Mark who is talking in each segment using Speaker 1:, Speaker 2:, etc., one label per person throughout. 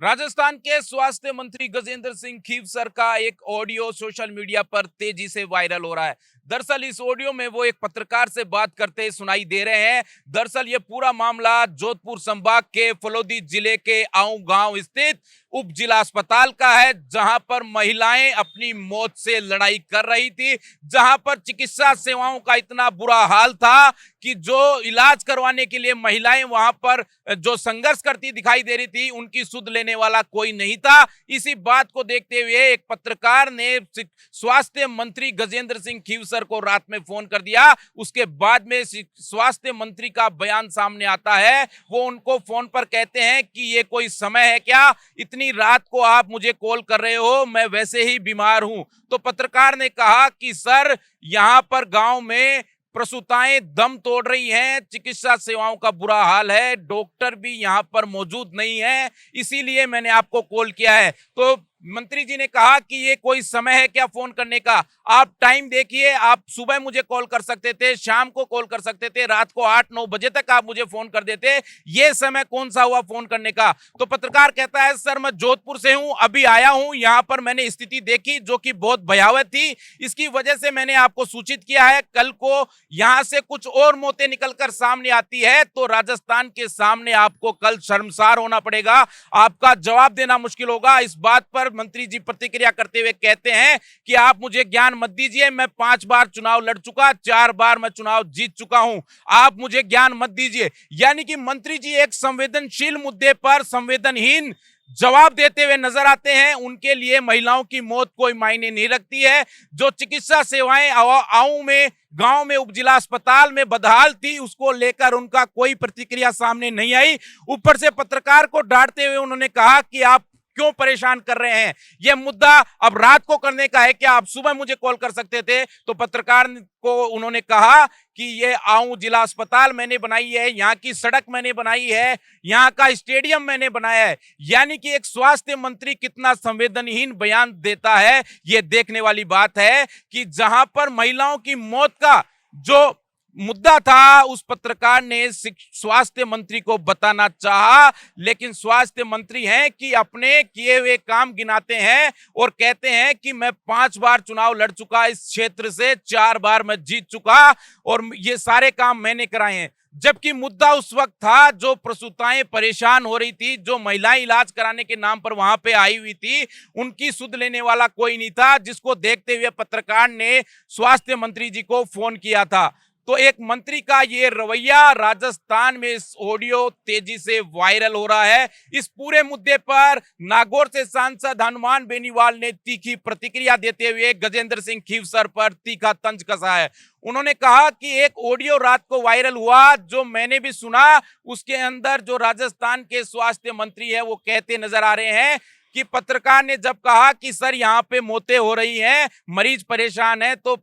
Speaker 1: राजस्थान के स्वास्थ्य मंत्री गजेंद्र सिंह खीवसर का एक ऑडियो सोशल मीडिया पर तेजी से वायरल हो रहा है। दरअसल इस ऑडियो में वो एक पत्रकार से बात करते सुनाई दे रहे हैं। दरअसल ये पूरा मामला जोधपुर संभाग के फलोदी जिले के आऊ गांव स्थित उप जिला अस्पताल का है, जहां पर महिलाएं अपनी मौत से लड़ाई कर रही थी, जहां पर चिकित्सा सेवाओं का इतना बुरा हाल था कि जो इलाज करवाने के लिए महिलाएं वहां पर जो संघर्ष करती दिखाई दे रही थी, उनकी सुध लेने वाला कोई नहीं था। इसी बात को देखते हुए एक पत्रकार ने स्वास्थ्य मंत्री गजेंद्र सिंह खीवसर को रात में फोन कर दिया। उसके बाद में स्वास्थ्य मंत्री का बयान सामने आता है। वो उनको फोन पर कहते हैं कि ये कोई समय है क्या, इतनी रात को आप मुझे कॉल कर रहे हो, मैं वैसे ही बीमार हूं। तो पत्रकार ने कहा कि सर, यहां पर गांव में प्रसूताएं दम तोड़ रही हैं, चिकित्सा सेवाओं का बुरा हाल है, डॉक्टर भी यहां पर मौजूद नहीं है, इसीलिए मैंने आपको कॉल किया है। तो मंत्री जी ने कहा कि ये कोई समय है क्या फोन करने का, आप टाइम देखिए, आप सुबह मुझे कॉल कर सकते थे, शाम को कॉल कर सकते थे, रात को 8-9 बजे तक आप मुझे फोन कर देते, ये समय कौन सा हुआ फोन करने का। तो पत्रकार कहता है, सर मैं जोधपुर से हूं, अभी आया हूं, यहां पर मैंने स्थिति देखी जो कि बहुत भयावह थी, इसकी वजह से मैंने आपको सूचित किया है। कल को यहां से कुछ और मौतें निकलकर सामने आती है तो राजस्थान के सामने आपको कल शर्मसार होना पड़ेगा, आपका जवाब देना मुश्किल होगा। इस बात पर मंत्री जी प्रतिक्रिया करते हुए कहते हैं कि आप मुझे ज्ञान मत दीजिए, मैं 5 बार चुनाव लड़ चुका, 4 बार मैं चुनाव जीत चुका हूं, आप मुझे ज्ञान मत दीजिए। यानी कि मंत्री जी एक संवेदनशील मुद्दे पर संवेदनहीन जवाब देते हुए नजर आते हैं। उनके लिए महिलाओं की मौत कोई मायने नहीं रखती है। जो चिकित्सा सेवाएं आऊ में गांव में उपजिला अस्पताल में बदहाल थी, उसको लेकर उनका कोई प्रतिक्रिया सामने नहीं आई। ऊपर से पत्रकार को डांटते हुए उन्होंने कहा कि आप क्यों परेशान कर रहे हैं, यह मुद्दा अब रात को करने का है क्या, आप सुबह मुझे कॉल कर सकते थे। तो पत्रकार को उन्होंने कहा कि ये आऊ जिला अस्पताल मैंने बनाई है, यहाँ की सड़क मैंने बनाई है, यहाँ का स्टेडियम मैंने बनाया है। यानी कि एक स्वास्थ्य मंत्री कितना संवेदनहीन बयान देता है, ये देखने वाली बात है कि जहां पर महिलाओं की मौत का जो मुद्दा था, उस पत्रकार ने स्वास्थ्य मंत्री को बताना चाहा, लेकिन स्वास्थ्य मंत्री हैं कि अपने किए हुए काम गिनाते हैं और कहते हैं कि मैं 5 बार चुनाव लड़ चुका, इस क्षेत्र से 4 बार मैं जीत चुका और ये सारे काम मैंने कराए हैं। जबकि मुद्दा उस वक्त था जो प्रसूताएं परेशान हो रही थी, जो महिलाएं इलाज कराने के नाम पर वहां पे आई हुई थी, उनकी सुध लेने वाला कोई नहीं था, जिसको देखते हुए पत्रकार ने स्वास्थ्य मंत्री जी को फोन किया था। तो एक मंत्री का ये रवैया राजस्थान में इस ऑडियो तेजी से वायरल हो रहा है। इस पूरे मुद्दे पर नागौर से सांसद हनुमान बेनीवाल ने तीखी प्रतिक्रिया देते हुए गजेंद्र सिंह खीवसर पर तीखा तंज कसा है। उन्होंने कहा कि एक ऑडियो रात को वायरल हुआ, जो मैंने भी सुना, उसके अंदर जो राजस्थान के स्वास्थ्य मंत्री है वो कहते नजर आ रहे हैं कि पत्रकार ने जब कहा कि सर यहाँ पे मौतें हो रही हैं, मरीज परेशान है, तो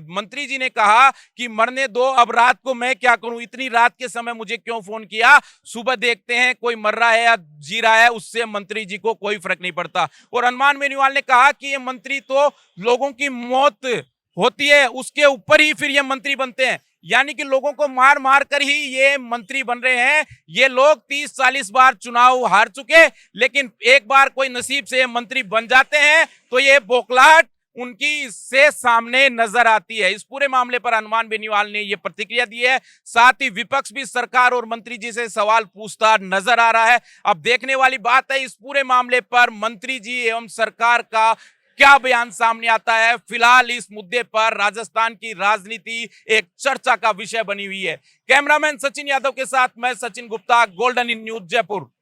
Speaker 1: मंत्री जी ने कहा कि मरने दो, अब रात को मैं क्या करूं, इतनी रात के समय मुझे क्यों फोन किया, सुबह देखते हैं कोई मर रहा है या जी रहा है, उससे मंत्री जी को कोई फर्क नहीं पड़ता। और हनुमान बेनीवाल ने कहा कि ये मंत्री तो लोगों की मौत होती है उसके ऊपर ही फिर ये मंत्री बनते हैं, यानी कि लोगों को मार मार कर ही ये मंत्री बन रहे हैं। ये लोग 30-40 बार चुनाव हार चुके, लेकिन एक बार कोई नसीब से मंत्री बन जाते हैं तो ये बौखलाहट उनकी से सामने नजर आती है। इस पूरे मामले पर हनुमान बेनीवाल ने ये प्रतिक्रिया दी है। साथ ही विपक्ष भी सरकार और मंत्री जी से सवाल पूछता नजर आ रहा है। अब देखने वाली बात है इस पूरे मामले पर मंत्री जी एवं सरकार का क्या बयान सामने आता है। फिलहाल इस मुद्दे पर राजस्थान की राजनीति एक चर्चा का विषय बनी हुई है। कैमरामैन सचिन यादव के साथ मैं Sachin Gupta, golden in news Jaipur.